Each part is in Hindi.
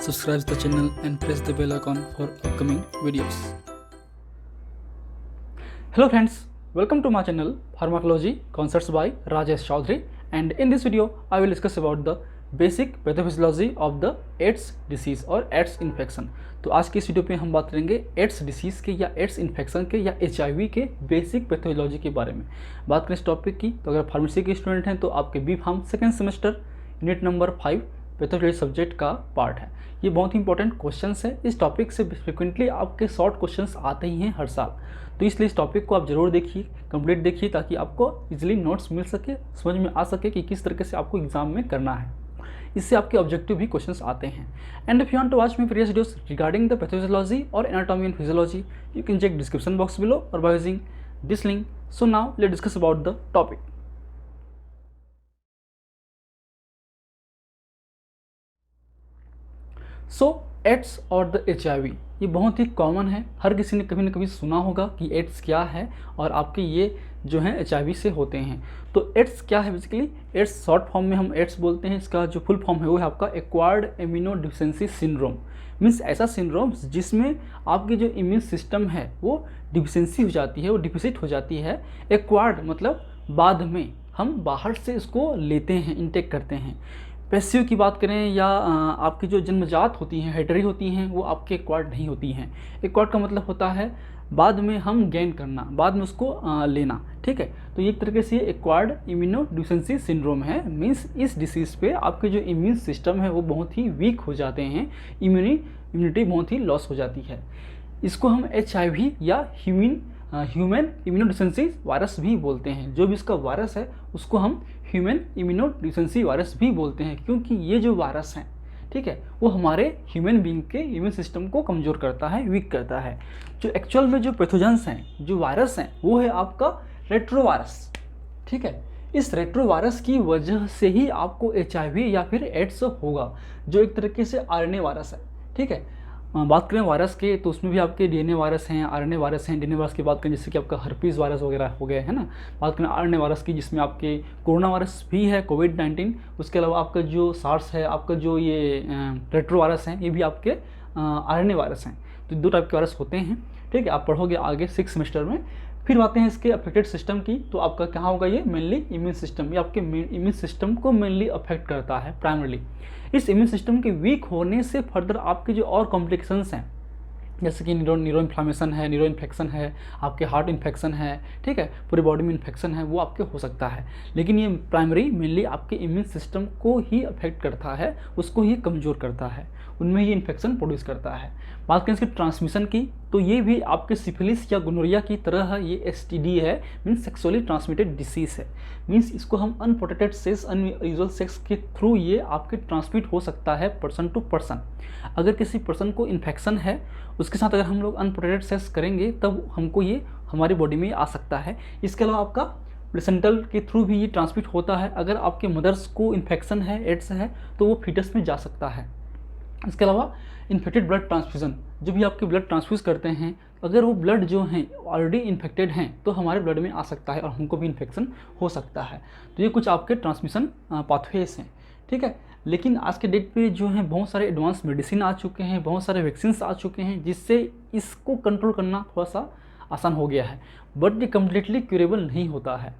subscribe the channel and press the bell icon for upcoming videos. Hello friends, welcome to my channel Pharmacology Concepts by Rajesh Chaudhary, and in this video I will discuss about the basic pathophysiology of the AIDS disease और एड्स इन्फेक्शन। तो आज के इस वीडियो पे हम बात करेंगे एड्स डिसीज़ के या एड्स इन्फेक्शन के या HIV के बेसिक पैथोलॉजी के बारे में। बात करें इस टॉपिक की तो अगर फार्मेसी के स्टूडेंट हैं तो आपके B Pharm second semester unit number 5 pathology subject का पार्ट है। ये बहुत ही इंपॉर्टेंट क्वेश्चंस है। इस टॉपिक से फ्रिक्वेंटली आपके शॉर्ट क्वेश्चंस आते ही हैं हर साल, तो इसलिए इस टॉपिक को आप जरूर देखिए, कंप्लीट देखिए, ताकि आपको इजीली नोट्स मिल सके, समझ में आ सके कि किस तरीके से आपको एग्जाम में करना है। इससे आपके ऑब्जेक्टिव भी क्वेश्चंस आते हैं। And if you want to watch my previous videos regarding the pathology और anatomy and physiology, you can check description box below और by using this link. So now let's discuss about the topic. So AIDS और द HIV ये बहुत ही कॉमन है। हर किसी ने कभी ना कभी सुना होगा कि एड्स क्या है और आपके ये जो हैं HIV से होते हैं। तो एड्स क्या है बेसिकली? एड्स शॉर्ट फॉर्म में हम एड्स बोलते हैं। इसका जो फुल फॉर्म है वो है आपका acquired immuno deficiency syndrome. Means ऐसा सिंड्रोम जिसमें आपकी जो इम्यून सिस्टम है वो डिफिशिएंसी हो जाती है, वो डिफिसिट हो जाती है। एक्वायर्ड मतलब बाद में हम बाहर से इसको लेते हैं, इनटेक करते हैं। पैसिव की बात करें या आपकी जो जन्मजात होती हैं, हेरिडिटरी होती हैं, वो आपके एक्वायर्ड नहीं होती हैं। एक्वायर्ड का मतलब होता है बाद में हम गेन करना, बाद में उसको लेना। ठीक है, तो ये एक तरीके से एक्वायर्ड इम्यूनो डिफिशिएंसी सिंड्रोम है। मीन्स इस डिसीज़ पे आपके जो इम्यून सिस्टम है वो बहुत ही वीक हो जाते हैं, इम्यूनिटी बहुत ही लॉस हो जाती है। इसको हम HIV या ह्यूमन इम्यूनोडिफिशिएंसी वायरस भी बोलते हैं। जो भी इसका वायरस है उसको हम ह्यूमन इम्यूनोडिफिशिएंसी वायरस भी बोलते हैं, क्योंकि ये जो वायरस हैं, ठीक है, वो हमारे ह्यूमन बीइंग के इम्यून सिस्टम को कमज़ोर करता है, वीक करता है। जो एक्चुअल में जो पैथोजेंस हैं, जो वायरस हैं, वो है आपका रेट्रोवायरस। ठीक है, इस रेट्रोवायरस की वजह से ही आपको HIV या फिर एड्स होगा, जो एक तरीके से RNA वायरस है। ठीक है, बात करें वायरस के तो उसमें भी आपके DNA वायरस हैं, RNA वायरस हैं। DNA वायरस की बात करें जैसे कि आपका हर्पीज़ वायरस वगैरह हो गया है ना। बात करें RNA वायरस की जिसमें आपके कोरोना वायरस भी है, कोविड-19। उसके अलावा आपका जो सार्स है, आपका जो ये रेट्रो वायरस हैं, ये भी आपके RNA वायरस हैं। तो 2 टाइप के वायरस होते हैं। ठीक है, आप पढ़ोगे आगे 6 सेमेस्टर में। फिर बातें हैं इसके अफेक्टेड सिस्टम की, तो आपका क्या होगा, ये मेनली इम्यून सिस्टम, ये आपके इम्यून सिस्टम को मेनली अफेक्ट करता है प्राइमरली। इस इम्यून सिस्टम के वीक होने से फर्दर आपके जो और कॉम्प्लिकेशंस हैं, जैसे कि न्यूरो इन्फ्लामेशन है, न्यूरो इन्फेक्शन है, आपके हार्ट इन्फेक्शन है, ठीक है, पूरी बॉडी में इन्फेक्शन है, वो आपके हो सकता है। लेकिन ये प्राइमरी मेनली आपके इम्यून सिस्टम को ही अफेक्ट करता है, उसको ही कमज़ोर करता है, उनमें ये इन्फेक्शन प्रोड्यूस करता है। बात करें इसकी ट्रांसमिशन की, तो ये भी आपके सिफिलिस या गोनोरिया की तरह ये STD है, मीन्स सेक्सुअली ट्रांसमिटेड डिसीज़ है। मीन्स इसको हम अनप्रोटेक्टेड सेक्स, अनयूजुअल सेक्स के थ्रू ये आपके ट्रांसमिट हो सकता है पर्सन टू पर्सन। अगर किसी पर्सन को इन्फेक्शन है, उसके साथ अगर हम लोग अनप्रोटेक्टेड सेक्स करेंगे तब हमको ये हमारी बॉडी में आ सकता है। इसके अलावा आपका प्लेसेंटल के थ्रू भी ये ट्रांसमिट होता है। अगर आपके मदर्स को इन्फेक्शन है, एड्स है, तो वो फीटस में जा सकता है। इसके अलावा इन्फेक्टेड ब्लड ट्रांसफ्यूज़न, जो भी आपके ब्लड ट्रांसफ्यूज़ करते हैं, अगर वो ब्लड जो हैं ऑलरेडी इन्फेक्टेड हैं तो हमारे ब्लड में आ सकता है और हमको भी इन्फेक्शन हो सकता है। तो ये कुछ आपके ट्रांसमिशन पाथवेज हैं। ठीक है, लेकिन आज के डेट पे जो है बहुत सारे एडवांस मेडिसिन आ चुके हैं, बहुत सारे वैक्सीन्स आ चुके हैं, जिससे इसको कंट्रोल करना थोड़ा सा आसान हो गया है, बट ये कम्प्लीटली क्यूरेबल नहीं होता है।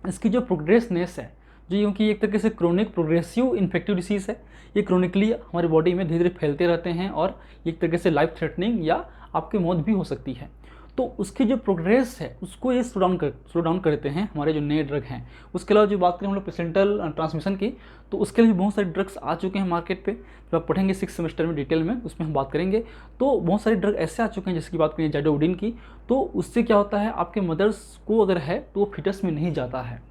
इसकी जो प्रोग्रेसनेस है, जो क्योंकि एक तरीके से क्रोनिक प्रोग्रेसिव इन्फेक्टिव डिसीज़ है, ये क्रोनिकली हमारी बॉडी में धीरे धीरे फैलते रहते हैं और एक तरीके से लाइफ थ्रेटनिंग या आपकी मौत भी हो सकती है। तो उसकी जो प्रोग्रेस है उसको ये स्लो डाउन करते हैं हमारे जो नए ड्रग हैं। उसके अलावा जो बात करें हम लोग प्लेसेंटल ट्रांसमिशन की, तो उसके लिए भी बहुत सारे ड्रग्स आ चुके हैं मार्केट पे। जब आप पढ़ेंगे 6 सेमेस्टर में डिटेल में, उसमें हम बात करेंगे। तो बहुत सारे ड्रग ऐसे आ चुके हैं, जैसे कि बात करें जाइडोडिन की, तो उससे क्या होता है, आपके मदर्स को अगर है तो वो फीटस में नहीं जाता है।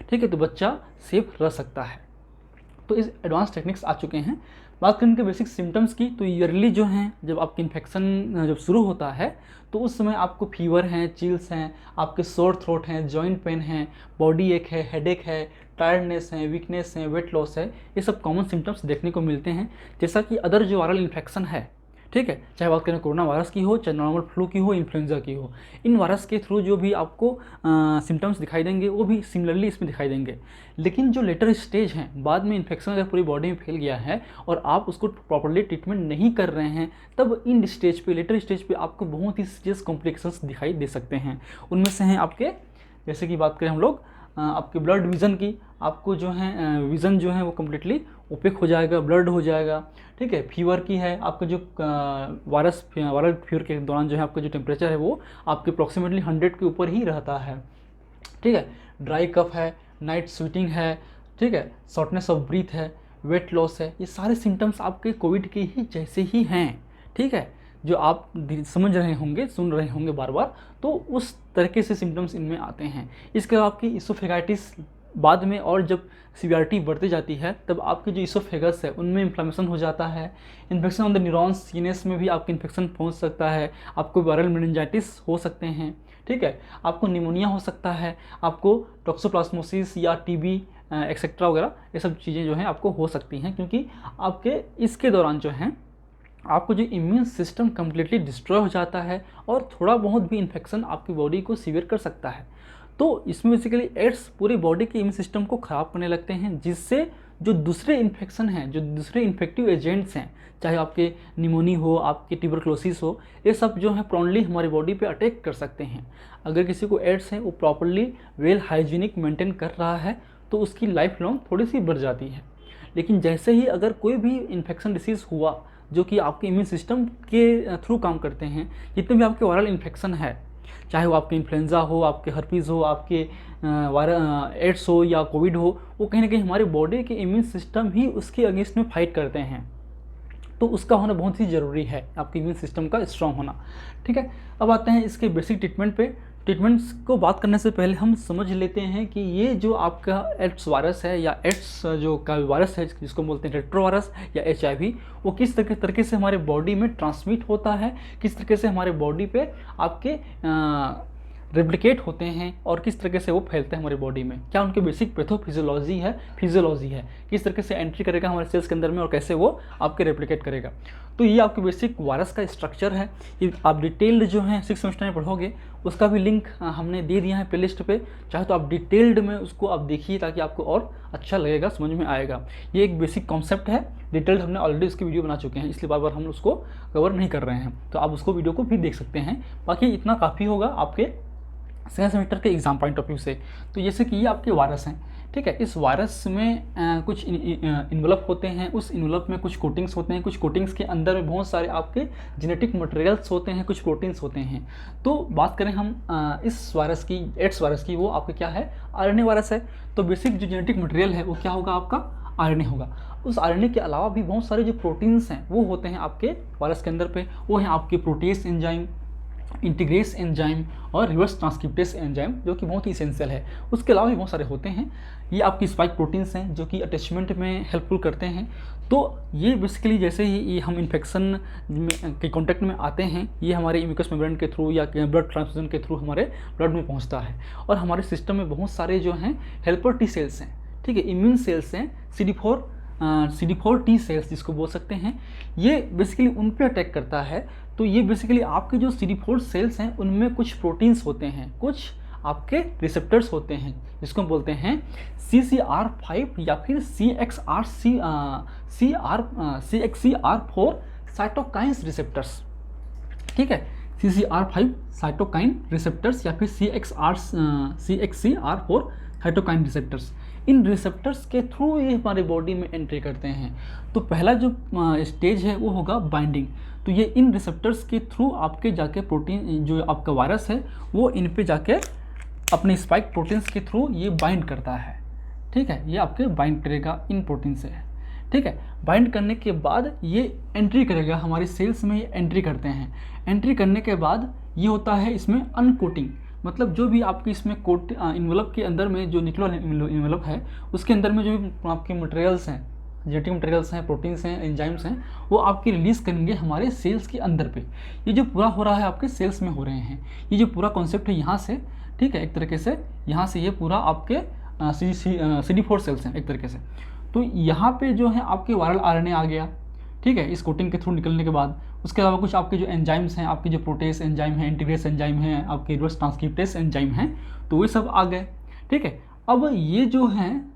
ठीक है, तो बच्चा सेफ रह सकता है। तो इस एडवांस टेक्निक्स आ चुके हैं। बात करें उनके बेसिक सिम्टम्स की, तो ईयरली जो हैं, जब आपकी इन्फेक्शन जब शुरू होता है तो उस समय आपको फीवर हैं, चिल्स हैं, आपके सोर थ्रोट हैं, जॉइंट पेन है, बॉडी एक है, हेडेक है, टायर्डनेस है, वीकनेस है, वेट लॉस है, ये सब कॉमन सिम्टम्स देखने को मिलते हैं। जैसा कि अदर जो वायरल इन्फेक्शन है, ठीक है, चाहे बात करें कोरोना वायरस की हो, चाहे नॉर्मल फ्लू की हो, इन्फ्लुएंजा की हो, इन वायरस के थ्रू जो भी आपको सिम्टम्स दिखाई देंगे वो भी सिमिलरली इसमें दिखाई देंगे। लेकिन जो लेटर स्टेज हैं, बाद में इन्फेक्शन अगर पूरी बॉडी में फैल गया है और आप उसको प्रॉपर्ली ट्रीटमेंट नहीं कर रहे हैं, तब इन स्टेज पे, लेटर स्टेज पे आपको बहुत ही सीरियस कॉम्प्लिकेशंस दिखाई दे सकते हैं। उनमें से हैं आपके, जैसे कि बात करें हम लोग आपके ब्लड विज़न की, आपको जो है विज़न जो है वो कम्प्लीटली ओपेक हो जाएगा, ब्लड हो जाएगा। ठीक है, फीवर की है, आपका जो वायरल फीवर के दौरान जो है आपका जो टेम्परेचर है वो आपके अप्रॉक्सीमेटली 100 के ऊपर ही रहता है। ठीक है, ड्राई कफ है, नाइट स्वेटिंग है, ठीक है, शॉर्टनेस ऑफ ब्रीथ है, वेट लॉस है, ये सारे सिम्टम्स आपके कोविड के ही जैसे ही हैं। ठीक है, जो आप समझ रहे होंगे, सुन रहे होंगे बार बार, तो उस तरीके से सिम्टम्स इनमें आते हैं। इसके अलावा आपकी इसोफेगाइटिस बाद में, और जब सीवियरिटी बढ़ती जाती है तब आपकी जो इसोफेगस है उनमें इन्फ्लेमेशन हो जाता है। इन्फेक्शन ऑन द न्यूरॉन्स, सीनेस में भी आपके इन्फेक्शन पहुंच सकता है, आपको वायरल मेनिंजाइटिस हो सकते हैं। ठीक है, आपको निमोनिया हो सकता है, आपको टॉक्सोप्लाज्मोसिस या टीबी एक्सेट्रा वगैरह, ये सब चीज़ें जो हैं आपको हो सकती हैं, क्योंकि आपके इसके दौरान जो है आपको जो इम्यून सिस्टम कम्प्लीटली डिस्ट्रॉय हो जाता है और थोड़ा बहुत भी इन्फेक्शन आपकी बॉडी को सीवियर कर सकता है। तो इसमें बेसिकली एड्स पूरी बॉडी के इम्यून सिस्टम को ख़राब करने लगते हैं, जिससे जो दूसरे इन्फेक्शन हैं, जो दूसरे इन्फेक्टिव एजेंट्स हैं, चाहे आपके निमोनी हो, आपके ट्यूबरक्लोसिस हो, ये सब जो है प्रॉन्ली हमारी बॉडी पे अटैक कर सकते हैं। अगर किसी को एड्स है, वो प्रॉपरली वेल हाइजीनिक मेंटेन कर रहा है तो उसकी लाइफ लॉन्ग थोड़ी सी बढ़ जाती है। लेकिन जैसे ही अगर कोई भी इन्फेक्शन डिसीज़ हुआ जो कि आपके इम्यून सिस्टम के थ्रू काम करते हैं, जितने भी आपके वायरल इन्फेक्शन है, चाहे वो आपके इन्फ्लुएंजा हो, आपके हर्पीज़ हो, आपके वायरल एड्स हो या कोविड हो, वो कहीं ना कहीं हमारे बॉडी के इम्यून सिस्टम ही उसके अगेंस्ट में फाइट करते हैं। तो उसका होना बहुत ही ज़रूरी है, आपके इम्यून सिस्टम का स्ट्रॉन्ग होना। ठीक है, अब आते हैं इसके बेसिक ट्रीटमेंट पे। ट्रीटमेंट्स को बात करने से पहले हम समझ लेते हैं कि ये जो आपका एड्स वायरस है या एड्स जो का वायरस है, जिसको बोलते हैं रेट्रोवायरस या HIV, वो किस तरीके से हमारे बॉडी में ट्रांसमिट होता है, किस तरीके से हमारे बॉडी पे आपके रेप्लिकेट होते हैं और किस तरीके से वो फैलते हैं हमारी बॉडी में, क्या उनके बेसिक पैथोफिजियोलॉजी है, फिजियोलॉजी है, किस तरीके से एंट्री करेगा हमारे सेल्स के अंदर में और कैसे वो आपके रेप्लिकेट करेगा। तो ये आपके बेसिक वायरस का स्ट्रक्चर है। ये आप डिटेल्ड जो है 6 सेमेस्टर में पढ़ोगे, उसका भी लिंक हमने दे दिया है प्लेलिस्ट पे, चाहे तो आप डिटेल्ड में उसको आप देखिए ताकि आपको और अच्छा लगेगा, समझ में आएगा। ये एक बेसिक कॉन्सेप्ट है, डिटेल्ड हमने ऑलरेडी उसकी वीडियो बना चुके हैं, इसलिए बार बार हम उसको कवर नहीं कर रहे हैं, तो आप उसको वीडियो को भी देख सकते हैं। बाकी इतना काफ़ी होगा आपके सेकेंड सेमेस्टर के एग्जाम पॉइंट ऑफ व्यू से। तो जैसे कि ये आपके वायरस हैं, ठीक है, इस वायरस में कुछ इन्वेलप होते हैं, उस इन्वेलप में कुछ कोटिंग्स होते हैं, कुछ कोटिंग्स के अंदर में बहुत सारे आपके जेनेटिक मटेरियल्स होते हैं, कुछ प्रोटीन्स होते हैं। तो बात करें हम इस वायरस की, एड्स वायरस की, वो आपका क्या है, RNA वायरस है। तो बेसिक जो जेनेटिक मटेरियल है वो क्या होगा, आपका RNA होगा। उस RNA के अलावा भी बहुत सारे जो प्रोटीन्स हैं वो होते हैं आपके वायरस के अंदर पे, वो हैं आपके प्रोटीज एंजाइम, इंटीग्रेस एंजाइम और रिवर्स ट्रांसक्रिप्टेस एंजाइम, जो कि बहुत ही इसेंशियल है। उसके अलावा भी बहुत सारे होते हैं। ये आपकी स्पाइक प्रोटीन्स हैं जो कि अटैचमेंट में हेल्पफुल करते हैं। तो ये बेसिकली जैसे ही ये हम इन्फेक्शन के कॉन्टैक्ट में आते हैं, ये हमारे म्यूकस मेम्ब्रेन के थ्रू या ब्लड ट्रांसफ्यूजन के थ्रू हमारे ब्लड में पहुंचता है। और हमारे सिस्टम में बहुत सारे जो हैं हेल्पर टी सेल्स हैं, ठीक है, इम्यून सेल्स हैं, CD4 टी सेल्स जिसको बोल सकते हैं, ये बेसिकली उन पे अटैक करता है। तो ये बेसिकली आपके जो CD4 सेल्स हैं उनमें कुछ प्रोटीन्स होते हैं, कुछ आपके रिसेप्टर्स होते हैं, जिसको बोलते हैं CCR5 या फिर CXCR4 साइटोकाइन्स रिसेप्टर्स। ठीक है, CCR5 साइटोकाइन रिसेप्टर्स या फिर CXCR4 साइटोकाइन रिसेप्टर्स। इन रिसेप्टर्स के थ्रू ये हमारे बॉडी में एंट्री करते हैं। तो पहला जो स्टेज है वो होगा बाइंडिंग। तो ये इन रिसेप्टर्स के थ्रू आपके जाके प्रोटीन, जो आपका वायरस है वो इन पे जाके अपने स्पाइक प्रोटीन्स के थ्रू ये बाइंड करता है। ठीक है, ये आपके बाइंड करेगा इन प्रोटीन से। ठीक है, बाइंड करने के बाद ये एंट्री करेगा हमारे सेल्स में, ये एंट्री करते हैं। एंट्री करने के बाद ये होता है इसमें अनकोटिंग, मतलब जो भी आपकी इसमें कोट इन्वेलप के अंदर में जो निकला इन्वेलप है उसके अंदर में जो भी आपके मटेरियल्स हैं, जेनेटिक मटेरियल्स हैं, प्रोटीन्स हैं, एंजाइम्स हैं, वो आपकी रिलीज़ करेंगे हमारे सेल्स के अंदर पे। ये जो पूरा हो रहा है आपके सेल्स में हो रहे हैं, ये जो पूरा कॉन्सेप्ट है यहाँ से, ठीक है, एक तरीके से यहाँ से ये पूरा आपके CD4 सेल्स हैं एक तरीके से। तो यहाँ पे जो है आपके वायरल RNA आ गया, ठीक है, इस कोटिंग के थ्रू निकलने के बाद उसके अलावा कुछ आपके जो एंजाइम्स हैं, आपके जो प्रोटेस एंजाइम हैं, इंटीग्रेस एंजाइम हैं, आपके रिवर्स ट्रांसक्रिप्टेस एंजाइम हैं, तो वे सब आ गए। ठीक है, अब ये जो हैं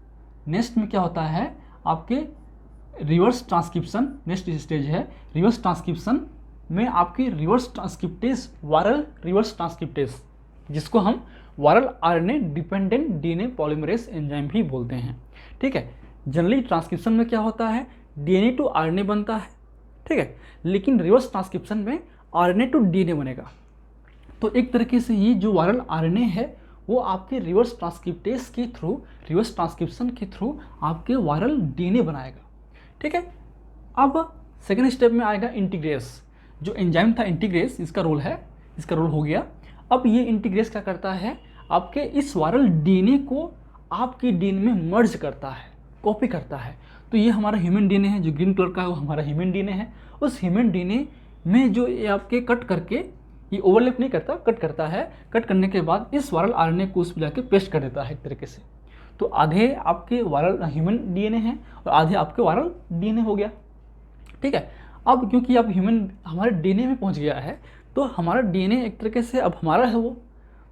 नेक्स्ट में क्या होता है, आपके रिवर्स ट्रांसक्रिप्शन नेक्स्ट स्टेज है। रिवर्स ट्रांसक्रिप्शन में आपकी reverse transcriptase, viral reverse transcriptase, जिसको हम viral RNA dependent DNA polymerase enzyme भी बोलते हैं। ठीक है, जनरली ट्रांसक्रिप्शन में क्या होता है, डीएनए टू आरएनए बनता है। ठीक है, लेकिन रिवर्स ट्रांसक्रिप्शन में आरएनए टू डीएनए बनेगा। तो एक तरीके से ये जो वायरल आरएनए है वो आपके रिवर्स ट्रांसक्रिप्टेस के थ्रू, रिवर्स ट्रांसक्रिप्शन के थ्रू आपके वायरल डीएनए बनाएगा। ठीक है, अब सेकेंड स्टेप में आएगा इंटीग्रेस। जो एंजाइम था इंटीग्रेस, इसका रोल है, इसका रोल हो गया। अब ये इंटीग्रेस क्या करता है, आपके इस वायरल डीएनए को आपके डीएनए में मर्ज करता है, कॉपी करता है। तो ये हमारा ह्यूमन डीएनए है, जो ग्रीन कलर का है वो हमारा ह्यूमन डीएनए है। उस ह्यूमन डीएनए में जो ये आपके कट करके, ये ओवरलैप नहीं करता, कट करता है, कट करने के बाद इस वायरल आरएनए को उस पर जाके पेस्ट कर देता है एक तरीके से। तो आधे आपके वायरल ह्यूमन डीएनए हैं और आधे आपके वायरल डीएनए हो गया। ठीक है, अब क्योंकि अब ह्यूमन हमारे डीएनए में पहुंच गया है, तो हमारा डीएनए एक तरीके से अब हमारा है वो,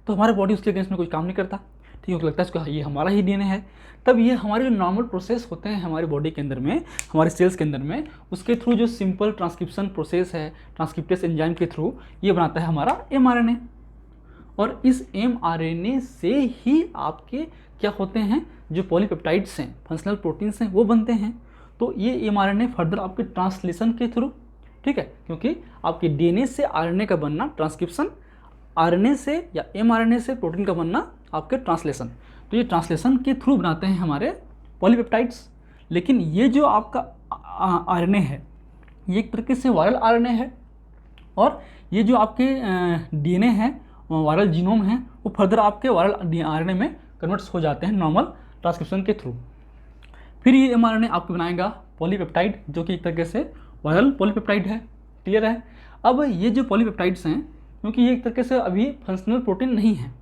तो हमारे बॉडी उसके अगेंस्ट में कुछ काम नहीं करता। ठीक है, लगता है इसको ये हमारा ही डीएनए है। तब ये हमारे जो नॉर्मल प्रोसेस होते हैं हमारे बॉडी के अंदर में, हमारे सेल्स के अंदर में, उसके थ्रू जो सिंपल ट्रांसक्रिप्शन प्रोसेस है, ट्रांसक्रिप्टेस एंजाइम के थ्रू ये बनाता है हमारा एमआरएनए। और इस एमआरएनए से ही आपके क्या होते हैं, जो पॉलीपेप्टाइड्स हैं, फंक्शनल प्रोटीन्स हैं, वो बनते हैं। तो ये एमआरएनए फर्दर आपके ट्रांसलेशन के थ्रू, ठीक है, क्योंकि आपके डीएनए से आरएनए का बनना ट्रांसक्रिप्शन, आरएनए से या एमआरएनए से प्रोटीन का बनना आपके ट्रांसलेशन। तो ये ट्रांसलेशन के थ्रू बनाते हैं हमारे पॉलीपेप्टाइड्स। लेकिन ये जो आपका आरएनए है ये एक तरीके से वायरल आरएनए है, और ये जो आपके डीएनए है, वायरल जीनोम है, वो फर्दर आपके वायरल आरएनए में कन्वर्ट्स हो जाते हैं नॉर्मल ट्रांसक्रिप्शन के थ्रू। फिर ये एमआरएनए आपको बनाएगा पॉलीपेप्टाइड, जो कि एक तरीके से वायरल पॉलीपेप्टाइड है। क्लियर है। अब ये जो पॉलीपेप्टाइड्स हैं, क्योंकि ये एक तरीके से अभी फंक्शनल प्रोटीन नहीं है,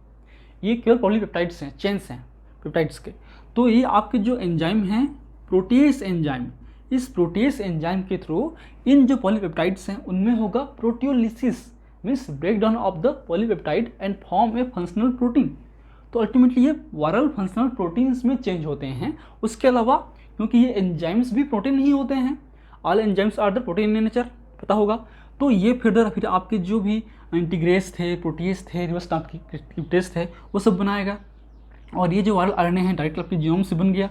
ये केवल पॉलीपेप्टाइड्स हैं, चेन्स हैं पेप्टाइड्स के। तो ये आपके जो एंजाइम हैं, प्रोटीएस एंजाइम, इस प्रोटीएस एंजाइम के थ्रू इन जो पॉलीपेप्टाइड्स हैं उनमें होगा proteolysis, means break down of the polypeptide and form a functional protein. तो अल्टीमेटली ये वायरल फंक्शनल प्रोटीन्स में चेंज होते हैं। उसके अलावा क्योंकि ये एंजाइम्स भी प्रोटीन नहीं होते हैं, all enzymes are the protein in nature, पता होगा। तो ये फिर आपके जो भी इंटीग्रेस थे, प्रोटीज थे, रिवर्स ट्रांसक्रिप्टेस थे, वो सब बनाएगा। और ये जो वायरल आरएनए है डायरेक्ट आपके जीनोम से बन गया।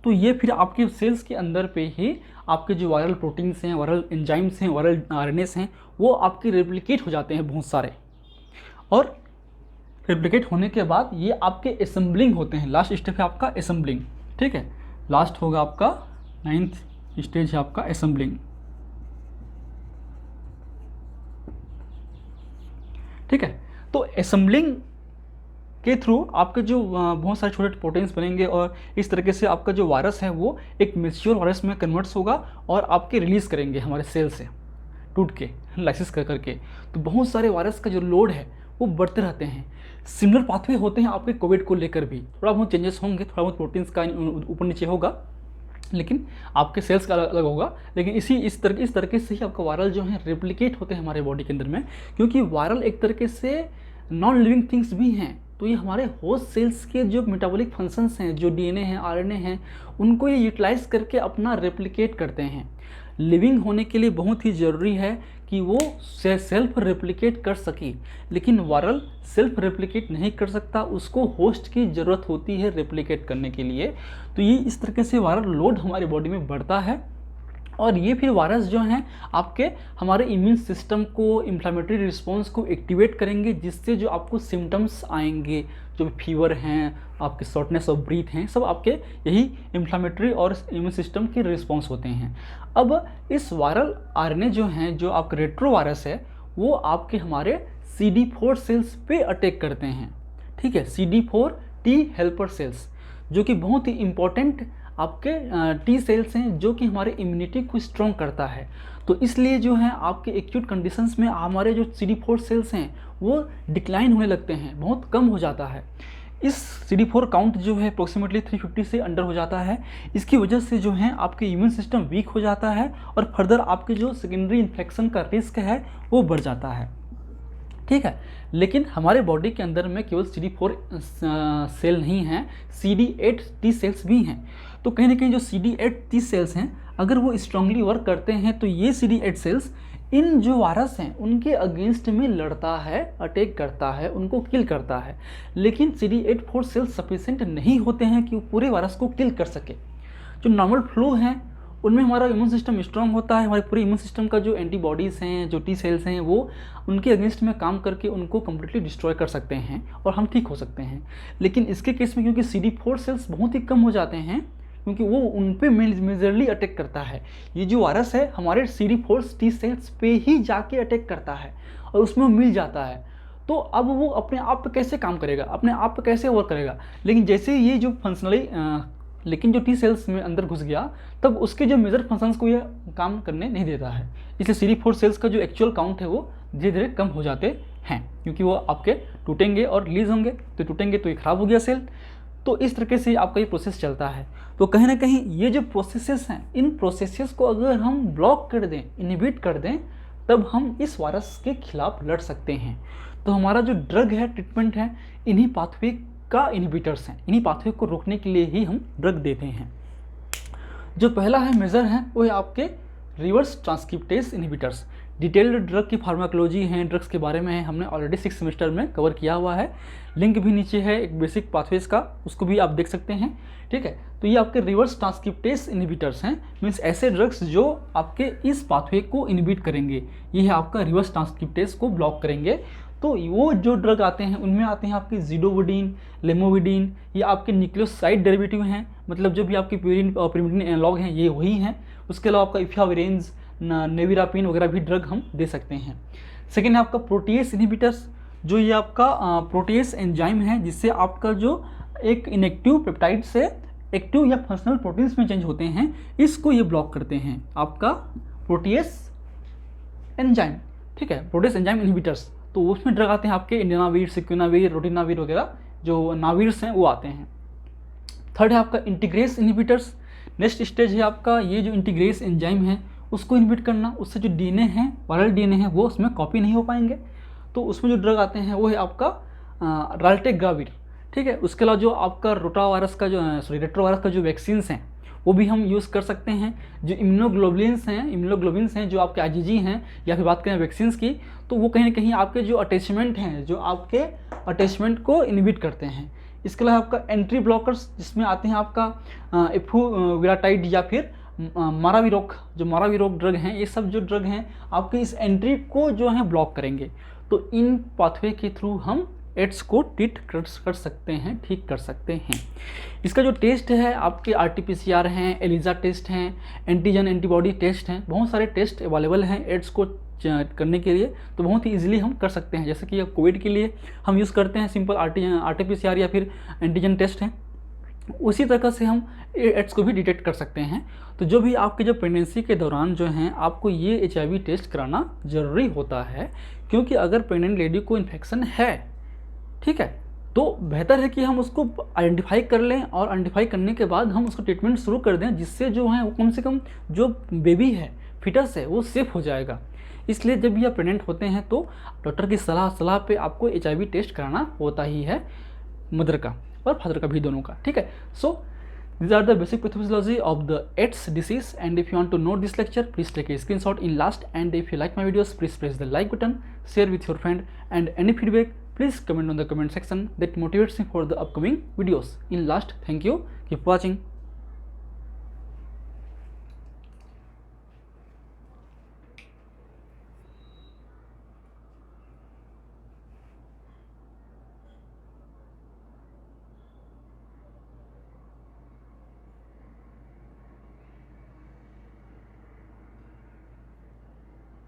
तो ये फिर आपके सेल्स के अंदर पे ही आपके जो वायरल प्रोटीन्स हैं, वायरल एंजाइम्स हैं, वायरल आरएनएस हैं, वो आपके रेप्लिकेट हो जाते हैं बहुत सारे। और रेप्लिकेट होने के बाद ये आपके असेंबलिंग होते हैं। लास्ट स्टेप है आपका असेंबलिंग। ठीक है, लास्ट होगा आपका 9th स्टेज है आपका असेंबलिंग। ठीक है, तो असेंबलिंग के थ्रू आपके जो बहुत सारे छोटे प्रोटीन्स बनेंगे और इस तरीके से आपका जो वायरस है वो एक मैच्योर वायरस में कन्वर्ट्स होगा और आपके रिलीज़ करेंगे हमारे सेल से टूट के, लाइसिस कर करके। तो बहुत सारे वायरस का जो लोड है वो बढ़ते रहते हैं। सिमिलर पाथवे होते हैं आपके कोविड को लेकर भी, थोड़ा बहुत चेंजेस होंगे, थोड़ा बहुत प्रोटीन्स का ऊपर नीचे होगा, लेकिन आपके सेल्स का अलग अलग होगा। लेकिन इस तरीके से ही आपका वायरल जो है रेप्लिकेट होते हैं हमारे बॉडी के अंदर में, क्योंकि वायरल एक तरीके से नॉन लिविंग थिंग्स भी हैं। तो ये हमारे होस्ट सेल्स के जो मेटाबॉलिक फंक्शंस हैं, जो डीएनए हैं, आरएनए हैं, उनको ये यूटिलाइज करके अपना रेप्लिकेट करते हैं। लिविंग होने के लिए बहुत ही ज़रूरी है कि वो सेल्फ रेप्लिकेट कर सके, लेकिन वायरल सेल्फ रेप्लिकेट नहीं कर सकता, उसको होस्ट की ज़रूरत होती है रेप्लिकेट करने के लिए। तो ये इस तरीके से वायरल लोड हमारी बॉडी में बढ़ता है और ये फिर वायरस जो हैं आपके हमारे इम्यून सिस्टम को, इन्फ्लामेटरी रिस्पॉन्स को एक्टिवेट करेंगे, जिससे जो आपको सिम्टम्स आएंगे, जो फीवर हैं, आपके शॉर्टनेस ऑफ ब्रीथ हैं, सब आपके यही इन्फ्लामेटरी और इम्यून सिस्टम के रिस्पॉन्स होते हैं। अब इस वायरल आरएनए जो हैं, जो आपका रेट्रोवायरस है, वो आपके हमारे CD4 सेल्स पे अटैक करते हैं। ठीक है, CD4 टी हेल्पर सेल्स, जो कि बहुत ही इम्पोर्टेंट आपके टी सेल्स हैं, जो कि हमारे इम्यूनिटी को स्ट्रॉन्ग करता है। तो इसलिए जो है आपके एक्यूट कंडीशंस में हमारे जो CD4 सेल्स हैं वो डिक्लाइन होने लगते हैं, बहुत कम हो जाता है। इस CD4 काउंट जो है अप्रोक्सीमेटली 350 से अंडर हो जाता है। इसकी वजह से जो है आपके इम्यून सिस्टम वीक हो जाता है और फर्दर आपके जो सेकेंडरी इन्फेक्शन का रिस्क है वो बढ़ जाता है, ठीक है। लेकिन हमारे बॉडी के अंदर में केवल CD4 सेल नहीं हैं, CD8 T सेल्स भी हैं। तो कहीं ना कहीं जो CD8 T सेल्स हैं अगर वो स्ट्रांगली वर्क करते हैं तो ये CD8 सेल्स इन जो वायरस हैं उनके अगेंस्ट में लड़ता है, अटैक करता है, उनको किल करता है। लेकिन CD8 सेल्स सफिशेंट नहीं होते हैं कि वो पूरे वायरस को किल कर सके। जो नॉर्मल फ्लू हैं उनमें हमारा इम्यून सिस्टम स्ट्रांग होता है, हमारे पूरे इम्यून सिस्टम का जो एंटीबॉडीज़ हैं, जो T सेल्स हैं, वो उनके अगेंस्ट में काम करके उनको कम्प्लीटली डिस्ट्रॉय कर सकते हैं और हम ठीक हो सकते हैं। लेकिन इसके केस में क्योंकि CD4 सेल्स बहुत ही कम हो जाते हैं, क्योंकि वो उन पे मेजरली अटैक करता है। ये जो वायरस है हमारे CD4 T सेल्स पे ही जाके अटैक करता है और उसमें मिल जाता है। तो अब वो अपने आप पे कैसे काम करेगा, अपने आप पे कैसे वर्क करेगा। लेकिन जैसे ये जो फंक्शनली लेकिन जो T सेल्स में अंदर घुस गया तब उसके जो मेजर फंक्शंस को ये काम करने नहीं देता है। इसलिए CD4 सेल्स का जो एक्चुअल काउंट है वो धीरे धीरे कम हो जाते हैं, क्योंकि वो आपके टूटेंगे और रिलीज होंगे। तो टूटेंगे तो ये खराब हो गया सेल। तो इस तरीके से आपका ये प्रोसेस चलता है। तो कहीं ना कहीं ये जो प्रोसेसेस हैं, इन प्रोसेसेस को अगर हम ब्लॉक कर दें, इनहिबिट कर दें, तब हम इस वायरस के खिलाफ लड़ सकते हैं। तो हमारा जो ड्रग है, ट्रीटमेंट है, इन्हीं पाथवे का इनहिबिटर्स हैं। इन्हीं पाथवे को रोकने के लिए ही हम ड्रग देते हैं। जो पहला है मेजर है वो है आपके reverse transcriptase inhibitors. Detailed drug की फार्माकोलॉजी हैं, ड्रग्स के बारे में है, हमने ऑलरेडी 6 सेमेस्टर में कवर किया हुआ है। लिंक भी नीचे है एक बेसिक पाथवेज का, उसको भी आप देख सकते हैं, ठीक है। तो ये आपके रिवर्स ट्रांसक्रिप्टेज इनहिबिटर्स हैं, मीन्स ऐसे ड्रग्स जो आपके इस पाथवे को इनहिबिट करेंगे। ये है आपका रिवर्स ट्रांसक्रिप्टेज को ब्लॉक करेंगे। तो वो जो ड्रग आते हैं उनमें आते हैं आपके ज़िडोविडिन, लेमोविडिन, ये आपके न्यूक्लियोसाइड डेरिवेटिव हैं, मतलब जो भी आपके pyrimidine एनालॉग हैं ये वही हैं। उसके अलावा आपका इफाविरेंज, नेविरापिन वगैरह भी ड्रग हम दे सकते हैं। सेकेंड है आपका प्रोटीएस इनहिबिटर्स, जो ये आपका प्रोटीएस एंजाइम है जिससे आपका जो एक इनएक्टिव पेप्टाइड से एक्टिव या फंक्शनल प्रोटीन्स में चेंज होते हैं, इसको ये ब्लॉक करते हैं, आपका प्रोटीएस एंजाइम, ठीक है, प्रोटीएस एंजाइम इनहिबिटर्स। तो उसमें ड्रग आते हैं आपके इंडिनावीर, सिक्विनावीर, रोटिनावीर वगैरह जो नावीर्स हैं वो आते हैं। थर्ड है आपका इंटीग्रेस इनहिबिटर्स। नेक्स्ट स्टेज है आपका ये जो इंटीग्रेस एंजाइम है उसको इनहिबिट करना, उससे जो डीएनए है, वायरल डीएनए है, वो उसमें कॉपी नहीं हो पाएंगे। तो उसमें जो ड्रग आते हैं वो है आपका राल्टेग्राविर, ठीक है। उसके अलावा जो आपका रोटावायरस का जो रेट्रोवायरस का जो वैक्सीन्स हैं वो भी हम यूज़ कर सकते हैं। जो इम्यूनोग्लोबुलिन्स हैं जो आपके IgG हैं, या फिर बात करें वैक्सीन्स की, तो वो कहीं ना कहीं आपके जो अटैचमेंट हैं, जो आपके अटैचमेंट को इनहिबिट करते हैं। इसके अलावा आपका एंट्री ब्लॉकर्स जिसमें आते हैं आपका एफुविराटाइड या फिर माराविरोक, जो माराविरोक ड्रग हैं, ये सब जो ड्रग हैं आपके इस एंट्री को जो है ब्लॉक करेंगे। तो इन पाथवे के थ्रू हम एड्स को ट्रीट कर सकते हैं, ठीक कर सकते हैं। इसका जो टेस्ट है आपके RT-PCR हैं, एलिजा टेस्ट हैं, एंटीजन एंटीबॉडी टेस्ट हैं, बहुत सारे टेस्ट अवेलेबल हैं एड्स को करने के लिए। तो बहुत ही इजीली हम कर सकते हैं। जैसे कि कोविड के लिए हम यूज़ करते हैं सिंपल RT-PCR या फिर एंटीजन टेस्ट हैं, उसी तरह से हम एड्स को भी डिटेक्ट कर सकते हैं। तो जो भी आपके जो प्रेगनेंसी के दौरान जो हैं आपको ये HIV टेस्ट कराना ज़रूरी होता है, क्योंकि अगर प्रेग्नेंट लेडी को इन्फेक्शन है, ठीक है, तो बेहतर है कि हम उसको आइडेंटिफाई कर लें और आइडेंटिफाई करने के बाद हम उसको ट्रीटमेंट शुरू कर दें, जिससे जो है वो कम से कम जो बेबी है, फिटस है, वो सेफ़ हो जाएगा। इसलिए जब भी आप प्रेग्नेंट होते हैं तो डॉक्टर की सलाह पे आपको HIV टेस्ट कराना होता ही है, मदर का और फादर का भी, दोनों का, ठीक है। सो these are the basic pathophysiology of the AIDS disease, and if you want to know this lecture, please take a screenshot in last, and if you like my videos, please press the like button, share with your friend, and any feedback please comment on the comment section. That motivates me for the upcoming videos. In last, thank you, keep watching.